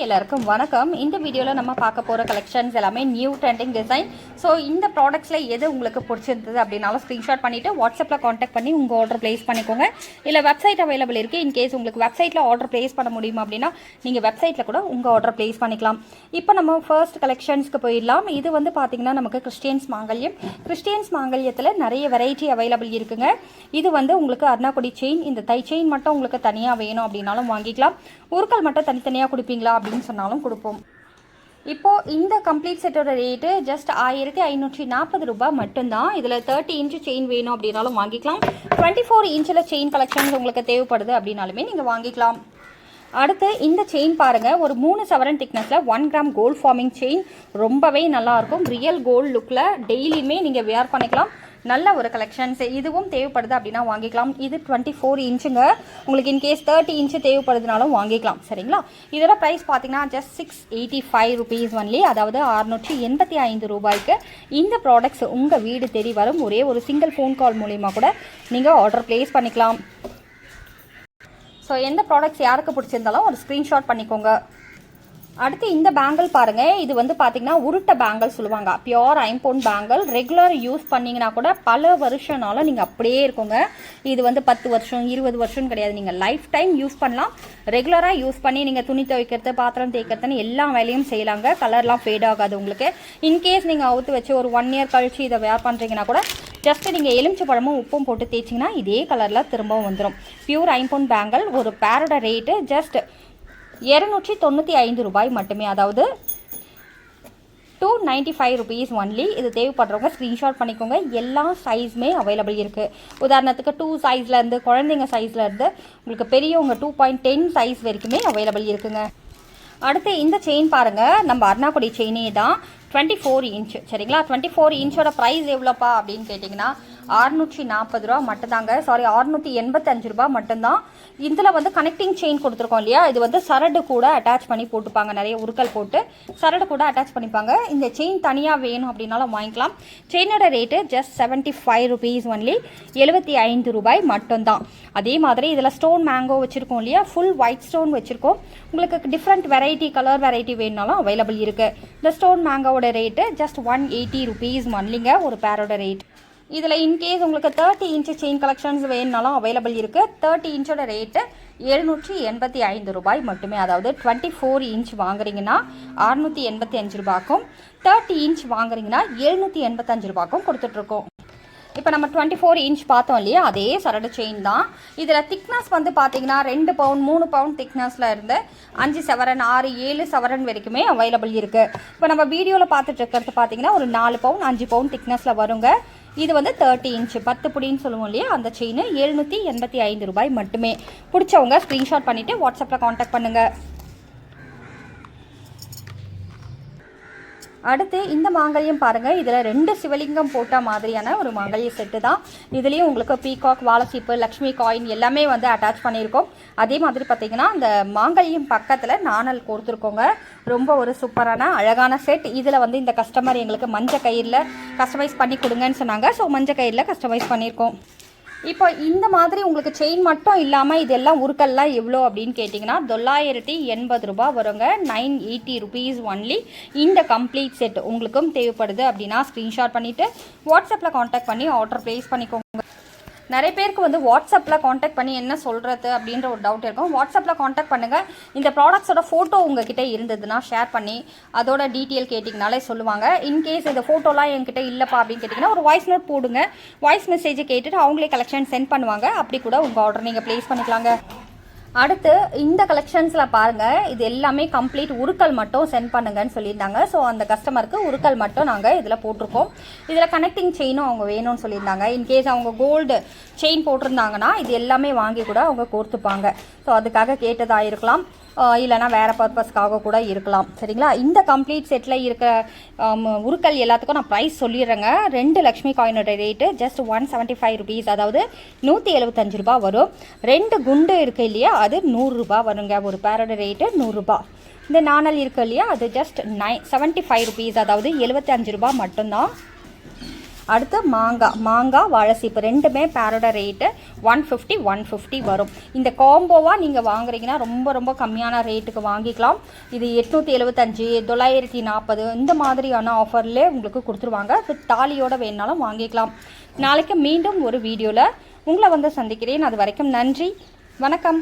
எல்லாருக்கும் வணக்கம். இந்த வீடியோவில் நம்ம பார்க்க போகிற கலெக்ஷன்ஸ் எல்லாமே நியூ ட்ரெண்டிங் டிசைன். ஸோ இந்த ப்ராடக்ட்ஸில் எது உங்களுக்கு பிடிச்சிருந்தது அப்படின்னாலும் ஸ்க்ரீன்ஷாட் பண்ணிவிட்டு வாட்ஸ்அப்பில் காண்டாக்ட் பண்ணி உங்கள் ஆர்டர் ப்ளேஸ் பண்ணிக்கோங்க. இல்லை வெப்சைட் அவைலபிள் இருக்குது. இன்கேஸ் உங்களுக்கு வெப்சைட்டில் ஆர்டர் ப்ளேஸ் பண்ண முடியுமா அப்படின்னா நீங்கள் வெப்சைட்டில் கூட உங்கள் ஆர்டர் ப்ளேஸ் பண்ணிக்கலாம். இப்போ நம்ம ஃபர்ஸ்ட் கலெக்ஷன்ஸ்க்கு போயிடலாம். இது வந்து பார்த்திங்கன்னா நமக்கு கிறிஸ்டியன்ஸ் மாங்கல்யத்தில் நிறைய வெரைட்டி அவைலபிள் இருக்குங்க. இது வந்து உங்களுக்கு அர்ணாக்குடி செயின், இந்த தை செயின் மட்டும் உங்களுக்கு தனியாக வேணும் அப்படின்னாலும் வாங்கிக்கலாம். உருக்கள் மட்டும் தனித்தனியாக கொடுப்பீங்களா அப்படின்னு சொன்னாலும் கொடுப்போம். இப்போது இந்த கம்ப்ளீட் செட்டோட ரேட்டு ஜஸ்ட் 1540 ரூபாய் மட்டும்தான். இதில் 30 இன்ச்சு செயின் வேணும் அப்படின்னாலும் வாங்கிக்கலாம். 24 இன்ச்சில் செயின் கலெக்ஷன்ஸ் உங்களுக்கு தேவைப்படுது அப்படின்னாலுமே நீங்கள் வாங்கிக்கலாம். அடுத்து இந்த செயின் பாருங்கள், ஒரு 3 சவரன் திக்னஸில் 1 கிராம் கோல்ட் ஃபார்மிங் செயின். ரொம்பவே நல்லாயிருக்கும். ரியல் கோல்டு லுக்கில் டெய்லியுமே நீங்கள் வேர் பண்ணிக்கலாம். நல்ல ஒரு கலெக்ஷன்ஸ். இதுவும் தேவைப்படுது அப்படின்னா வாங்கிக்கலாம். இது 24 இன்ச்சுங்க. உங்களுக்கு இன்கேஸ் 30 இன்ச்சு தேவைப்படுதுனாலும் வாங்கிக்கலாம். சரிங்களா? இதோட ப்ரைஸ் பார்த்தீங்கன்னா ஜஸ்ட் 685 ருபீஸ் ஒன்லி, அதாவது 685 ரூபாய்க்கு இந்த ப்ராடக்ட்ஸ் உங்கள் வீடு தேடி வரும். ஒரே ஒரு சிங்கிள் ஃபோன் கால் மூலிமா கூட நீங்கள் ஆர்டர் ப்ளேஸ் பண்ணிக்கலாம். ஸோ எந்த ப்ராடக்ட்ஸ் யாருக்கு பிடிச்சிருந்தாலும் ஒரு ஸ்க்ரீன்ஷாட் பண்ணிக்கோங்க. அடுத்து இந்த பேங்கிள் பாருங்கள். இது வந்து பார்த்தீங்கன்னா உருட்டை பேங்கிள் சொல்லுவாங்க. பியோர் ஐம்பொன் பேங்கிள். ரெகுலர் யூஸ் பண்ணிங்கன்னா கூட பல வருஷனாலும் நீங்கள் அப்படியே இருக்குங்க. இது வந்து 10 வருஷம் 20 வருஷம் கிடையாது. நீங்கள் லைஃப் டைம் யூஸ் பண்ணலாம். ரெகுலராக யூஸ் பண்ணி நீங்கள் துணி துவைக்கிறது, பாத்திரம் தேய்க்கிறதுன்னு எல்லா வேலையும் செய்யலாங்க. கலர்லாம் ஃபேட் ஆகாது உங்களுக்கு. இன்கேஸ் நீங்கள் அவுத்து வச்சு ஒரு 1 இயர் கழிச்சு இதை வேர் பண்ணுறீங்கன்னா கூட ஜஸ்ட் நீங்கள் எலுமிச்சை பழமும் உப்பும் போட்டு தேய்ச்சிங்கன்னா இதே கலரில் திரும்பவும் வந்துடும். பியூர் ஐம்பொன் பேங்கிள். ஒரு பேரோட ரேட்டு ஜஸ்ட் 295 ரூபாய் மட்டுமே, அதாவது 295 ருபீஸ் ஒன்லி. இது தேவைப்படுறவங்க ஸ்க்ரீன்ஷாட் பண்ணிக்கோங்க. எல்லா சைஸுமே அவைலபிள் இருக்குது. உதாரணத்துக்கு 2 சைஸ்லேருந்து குழந்தைங்க சைஸ்லேருந்து உங்களுக்கு பெரியவங்க 2.10 சைஸ் வரைக்குமே அவைலபிள் இருக்குங்க. அடுத்து இந்த செயின் பாருங்கள், நம்ம அர்ணாக்குடி செயினே தான். 24 இன்ச்சு. சரிங்களா? 24 இன்ச்சோட ப்ரைஸ் எவ்வளோப்பா அப்படின்னு கேட்டிங்கன்னா 640 ரூபா மட்டும்தாங்க. சாரி, 685 ரூபா மட்டும்தான். இதில் வந்து கனெக்டிங் செயின் கொடுத்துருக்கோம் இல்லையா, இது வந்து சரடு கூட அட்டாச் பண்ணி போட்டுப்பாங்க. நிறைய உருக்கள் போட்டு சரடு கூட அட்டாச் பண்ணிப்பாங்க. இந்த செயின் தனியாக வேணும் அப்படின்னாலும் வாங்கிக்கலாம். செயினோட ரேட்டு ஜஸ்ட் 75 ருபீஸ் ஒன்லி, 75 ரூபாய் மட்டும்தான். அதே மாதிரி இதில் ஸ்டோன் மேங்கோ வச்சுருக்கோம் இல்லையா, ஃபுல் ஒயிட் ஸ்டோன் வச்சுருக்கோம். உங்களுக்கு டிஃப்ரெண்ட் வெரைட்டி, கலர் வெரைட்டி வேணுனாலும் அவைலபிள் இருக்குது. இந்த ஸ்டோன் மேங்கோவோட ரேட்டு ஜஸ்ட் 180 ருபீஸ் ஒன்லிங்க, ஒரு பேரோட ரேட். இதில் இன்கேஸ் உங்களுக்கு 30 இன்ச்சு செயின் கலெக்ஷன்ஸ் வேணுனாலும் அவைலபிள் இருக்குது. 30 இன்ச்சோட ரேட்டு 785 ரூபாய் மட்டுமே, அதாவது 24 இன்ச் வாங்குறீங்கன்னா 685 ரூபாய்க்கும், 30 இன்ச் வாங்குறீங்கன்னா 785 ரூபாய்க்கும் கொடுத்துட்ருக்கோம். இப்போ நம்ம 24 இன்ச் பார்த்தோம் இல்லையா, அதே சரடு செயின் தான். இதில் திக்னஸ் வந்து பார்த்தீங்கன்னா 2 பவுண்ட் 3 பவுண்ட் திக்னஸில் இருந்து 5 சவரன் 6 7 சவரன் வரைக்குமே அவைலபிள் இருக்குது. இப்போ நம்ம வீடியோவில் பார்த்துட்டு இருக்கிறது பார்த்தீங்கன்னா ஒரு 4 பவுண்ட் 5 பவுண்ட் திக்னஸில் வருங்க. இது வந்து 30 இன்ச்சு 10 புடின்னு சொல்லுவோம் இல்லையா, அந்த செயின் 785 ரூபாய் மட்டுமே. பிடிச்சவங்க ஸ்க்ரீன்ஷாட் பண்ணிவிட்டு வாட்ஸ்அப்பில் காண்டாக்ட் பண்ணுங்கள். அடுத்து இந்த மாங்கல்யம் பாருங்கள். இதில் 2 சிவலிங்கம் போட்ட மாதிரியான ஒரு மாங்கல்ய செட்டு தான். இதுலேயும் உங்களுக்கு பீகாக், வாழைச்சீப்பு, லக்ஷ்மி காயின் எல்லாமே வந்து அட்டாச் பண்ணியிருக்கோம். அதே மாதிரி பார்த்தீங்கன்னா அந்த மாங்கல்யம் பக்கத்தில் நாணல் கொடுத்துருக்கோங்க. ரொம்ப ஒரு சூப்பரான அழகான செட். இதில் வந்து இந்த கஸ்டமர் எங்களுக்கு மஞ்சள் கயிறில் கஸ்டமைஸ் பண்ணி கொடுங்கன்னு சொன்னாங்க. ஸோ மஞ்சள் கயிறில் கஸ்டமைஸ் பண்ணியிருக்கோம். இப்போ இந்த மாதிரி உங்களுக்கு செயின் மட்டும் இல்லாமல் இதெல்லாம் உருக்கெல்லாம் எவ்வளோ அப்படின்னு கேட்டிங்கன்னா 980 ரூபாய் வருங்க. 980 ருபீஸ் ஒன்லி. இந்த கம்ப்ளீட் செட் உங்களுக்கும் தேவைப்படுது அப்படின்னா ஸ்க்ரீன்ஷாட் பண்ணிவிட்டு வாட்ஸ்அப்பில் காண்டாக்ட் பண்ணி ஆர்டர் ப்ளேஸ் பண்ணிக்கோங்க. நிறைய பேருக்கு வந்து வாட்ஸ்அப்பில் காண்டாக்ட் பண்ணி என்ன சொல்கிறது அப்படின்ற ஒரு டவுட் இருக்கும். வாட்ஸ்அப்பில் காண்டாக்ட் பண்ணுங்கள். இந்த ப்ராடக்ட்ஸோட ஃபோட்டோ உங்ககிட்ட இருந்ததுன்னா ஷேர் பண்ணி அதோட டீட்டெயில் கேட்டிங்கனாலே சொல்லுவாங்க. இன்கேஸ் இந்த ஃபோட்டோலாம் என்கிட்ட இல்லைப்பா அப்படின்னு கேட்டிங்கன்னா ஒரு வாய்ஸ் நோட் போடுங்க. வாய்ஸ் மெசேஜை கேட்டுட்டு அவங்களே கலெக்ஷன் சென்ட் பண்ணுவாங்க. அப்படி கூட உங்கள் ஆர்டர் நீங்கள் ப்ளேஸ் பண்ணிக்கலாங்க. அடுத்து இந்த கலெக்ஷன்ஸில் பாருங்கள், இது எல்லாமே கம்ப்ளீட் உருக்கள் மட்டும் சென்ட் பண்ணுங்கன்னு சொல்லியிருந்தாங்க. ஸோ அந்த கஸ்டமருக்கு உருக்கள் மட்டும் நாங்கள் இதில் போட்டிருக்கோம். இதில் கனெக்டிங் செயினும் அவங்க வேணும்னு சொல்லியிருந்தாங்க. இன்கேஸ் அவங்க கோல்டு செயின் போட்டிருந்தாங்கன்னா இது எல்லாமே வாங்கி கூட அவங்க கோர்த்துப்பாங்க. ஸோ அதுக்காக கேட்டதாக இருக்கலாம், இல்லைனா வேறு பர்பஸ்க்காக கூட இருக்கலாம். சரிங்களா? இந்த கம்ப்ளீட் செட்டில் இருக்க உருக்கள் எல்லாத்துக்கும் நான் ப்ரைஸ் சொல்லிடுறேங்க. 2 லக்ஷ்மி காயினோட ரேட்டு ஜஸ்ட் 175 ருபீஸ், அதாவது 175 ரூபா வரும். 2 குண்டு இருக்குது இல்லையா, அது 100 ரூபா வருங்க. ஒரு பேரோட ரேட்டு 100 ரூபா. இந்த நாணல் இருக்குது இல்லையா, அது ஜஸ்ட் 75 ருபீஸ், அதாவது 75 ரூபா மட்டும்தான். அடுத்து மாங்காய் வாழைசீப்பு ரெண்டுமே பேரோட ரேட்டு 150 வரும். இந்த காம்போவாக நீங்கள் வாங்குறீங்கன்னா ரொம்ப ரொம்ப கம்மியான ரேட்டுக்கு வாங்கிக்கலாம். இது 875 940 இந்த மாதிரியான ஆஃபர்லேயே உங்களுக்கு கொடுத்துருவாங்க. வித் தாலியோட வேணாலும் வாங்கிக்கலாம். நாளைக்கு மீண்டும் ஒரு வீடியோவில் உங்களை வந்து சந்திக்கிறேன். அது வரைக்கும் நன்றி, வணக்கம்.